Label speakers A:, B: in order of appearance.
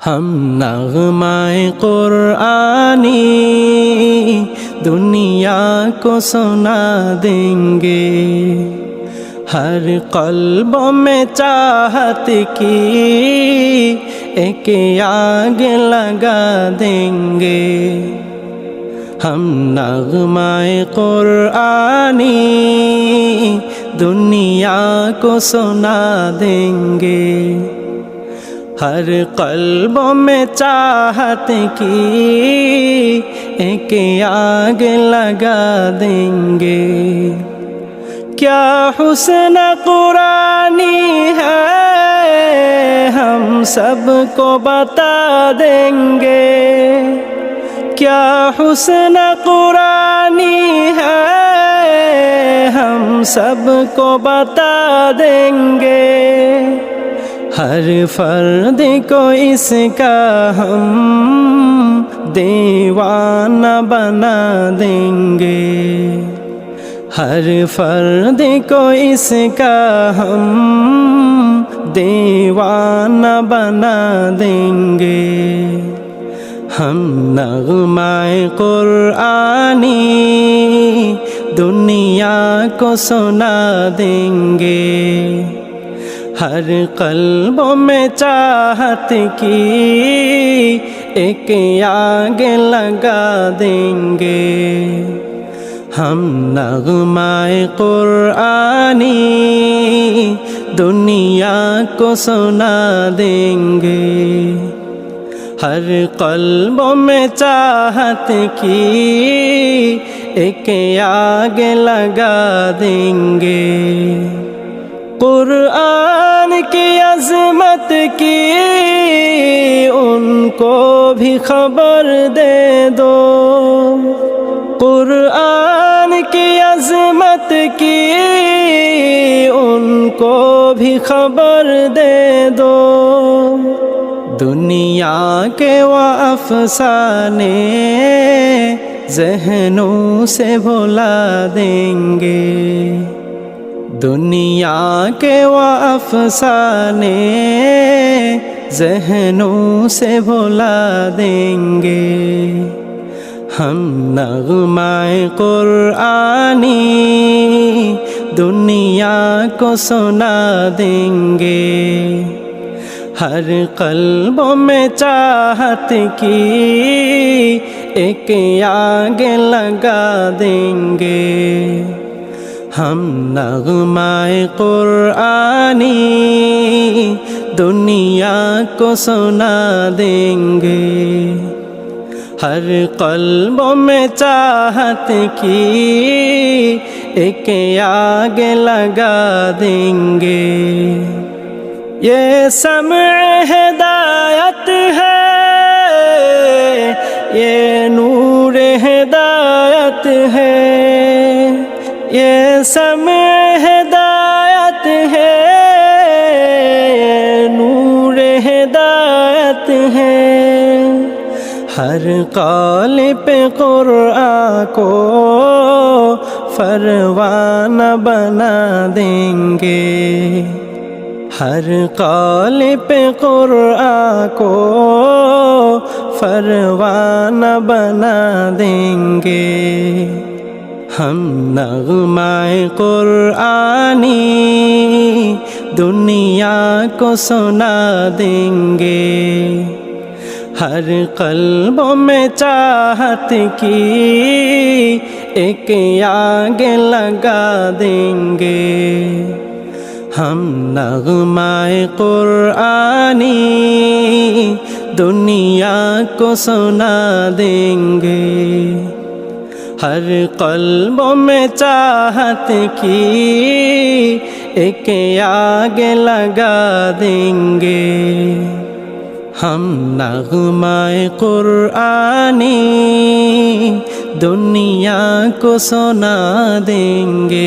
A: हम नग़्माए कुरानी दुनिया को सुना देंगे। हर क़ल्ब में चाहत की एक आग लगा देंगे। हम नग़्माए कुरानी दुनिया को सुना देंगे। हर क़ल्ब में चाहत की एक आग लगा देंगे। क्या हुस्न कुरानी है हम सबको बता देंगे। क्या हुस्न कुरानी है हम सबको बता देंगे। हर फर्द को इसका हम दीवाना बना देंगे। हर फर्द को इसका हम दीवाना बना देंगे। हम नग़्माए कुरानी दुनिया को सुना देंगे। हर क़ल्ब में चाहत की एक आग लगा देंगे। हम नग़्माए कुरानी दुनिया को सुना देंगे। हर क़ल्ब में चाहत की एक आग लगा देंगे। कुरान की अज़मत की उनको भी खबर दे दो। कुरान की अज़मत की उनको भी खबर दे दो। दुनिया के वो अफ़साने ज़हनों से भुला देंगे। दुनिया के वो अफ़साने ज़हनों से भुला देंगे। हम नग़्माए कुरानी दुनिया को सुना देंगे। हर क़ल्ब में चाहत की एक आग लगा देंगे। हम नग़्माए कुरानी दुनिया को सुना देंगे। हर क़ल्ब में चाहत की एक आग लगा देंगे। ये समय हिदायत है, ये नूर हिदायत है। ये समय हिदायत है, ये नूर हिदायत है। हर कौल पे कुरान को फरवाना बना देंगे। हर कौल पे कुरान को फरवाना बना देंगे। हम नग़्माए कुरानी दुनिया को सुना देंगे। हर क़ल्ब में चाहत की एक आग लगा देंगे। हम नग़्माए कुरानी दुनिया को सुना देंगे। हर क़ल्ब में चाहत की एक आग लगा देंगे। हम नग़्माए कुरानी दुनिया को सुना देंगे।